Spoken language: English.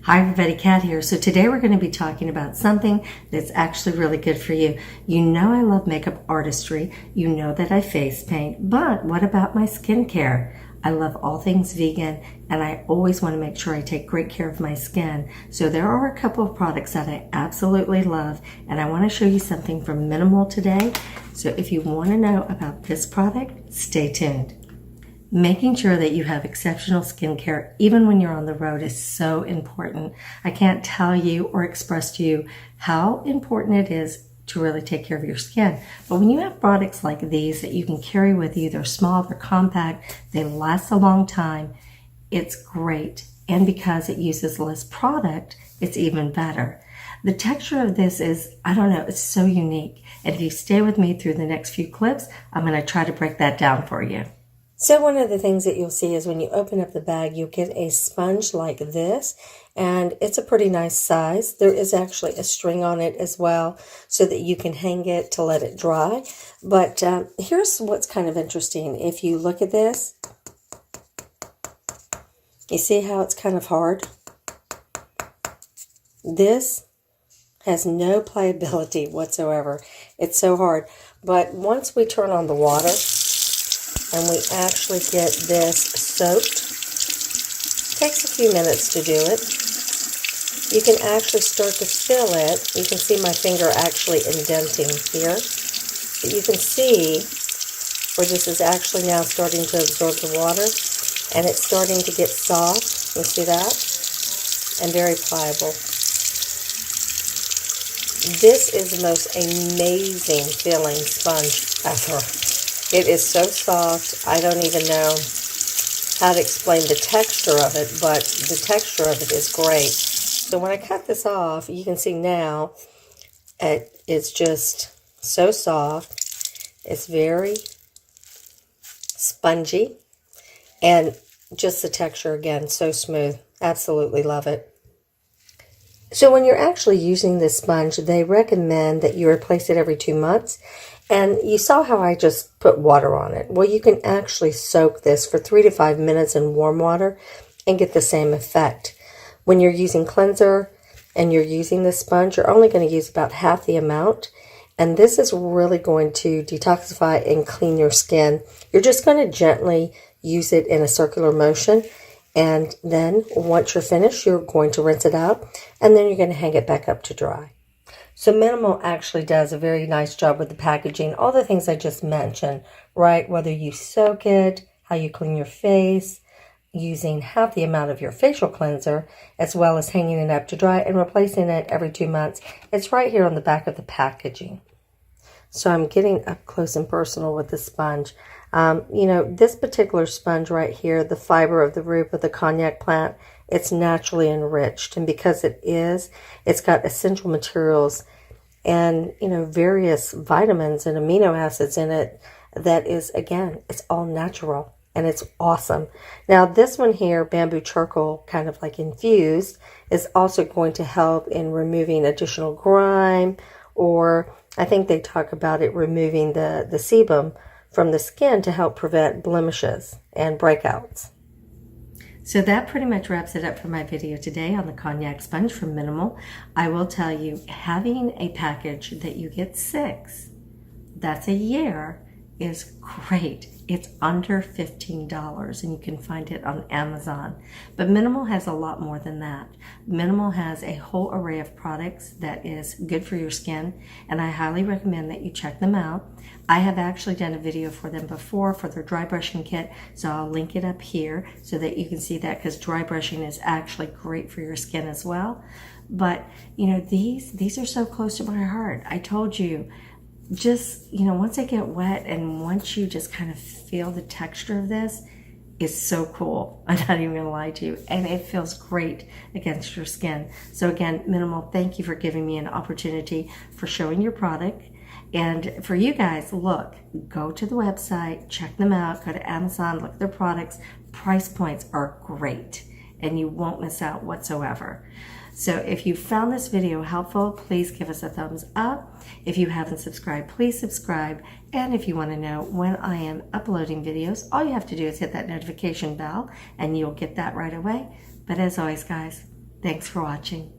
Hi everybody, Kat here. So today we're going to be talking about something that's actually really good for you. You know I love makeup artistry. You know that I face paint. But what about my skincare? I love all things vegan and I always want to make sure I take great care of my skin. So there are a couple of products that I absolutely love and I want to show you something from Minimul today. So if you want to know about this product, stay tuned. Making sure that you have exceptional skincare, even when you're on the road, is so important. I can't tell you or express to you how important it is to really take care of your skin. But when you have products like these that you can carry with you, they're small, they're compact, they last a long time, it's great. And because it uses less product, it's even better. The texture of this is, I don't know, it's so unique. And if you stay with me through the next few clips, I'm going to try to break that down for you. So one of the things that you'll see is when you open up the bag, you'll get a sponge like this, and it's a pretty nice size. There is actually a string on it as well so that you can hang it to let it dry. But here's what's kind of interesting. If you look at this, you see how it's kind of hard? This has no pliability whatsoever. It's so hard. But once we turn on the water, and we actually get this soaked. It takes a few minutes to do it. You can actually start to feel it. You can see my finger actually indenting here. But you can see where this is actually now starting to absorb the water. And it's starting to get soft. You see that? And very pliable. This is the most amazing feeling sponge ever. It is so soft, I don't even know how to explain the texture of it, but the texture of it is great. So when I cut this off, you can see now it's just so soft. It's very spongy, and just the texture again, so smooth. Absolutely love it. So when you're actually using this sponge, they recommend that you replace it every 2 months. And you saw how I just put water on it. Well, you can actually soak this for 3 to 5 minutes in warm water and get the same effect. When you're using cleanser and you're using this sponge, you're only going to use about half the amount. And this is really going to detoxify and clean your skin. You're just going to gently use it in a circular motion. And then once you're finished, you're going to rinse it out. And then you're going to hang it back up to dry. So Minimul actually does a very nice job with the packaging, all the things I just mentioned, right? Whether you soak it, how you clean your face, using half the amount of your facial cleanser, as well as hanging it up to dry and replacing it every 2 months. It's right here on the back of the packaging. So I'm getting up close and personal with the sponge. You know, this particular sponge right here, the fiber of the root of the konjac plant, it's naturally enriched, and because it's got essential materials and, you know, various vitamins and amino acids in it that is, again, it's all natural and it's awesome. Now this one here, bamboo charcoal, kind of like infused, is also going to help in removing additional grime, or I think they talk about it removing the sebum from the skin to help prevent blemishes and breakouts. So that pretty much wraps it up for my video today on the Konjac sponge from Minimul. I will tell you, having a package that you get 6, that's a year, is great. It's under $15 and you can find it on Amazon. But Minimul has a lot more than that. Minimul has a whole array of products that is good for your skin, and I highly recommend that you check them out. I have actually done a video for them before for their dry brushing kit, so I'll link it up here so that you can see that, because dry brushing is actually great for your skin as well. But, you know, these are so close to my heart. I told you, just, you know, once they get wet and once you just kind of feel the texture of this, it's so cool. I'm not even gonna lie to you. And it feels great against your skin. So again, Minimul, thank you for giving me an opportunity for showing your product. And for you guys, look, go to the website, check them out, go to Amazon, look at their products. Price points are great and you won't miss out whatsoever. So if you found this video helpful, please give us a thumbs up. If you haven't subscribed, please subscribe. And if you want to know when I am uploading videos, all you have to do is hit that notification bell and you'll get that right away. But as always, guys, Thanks for watching.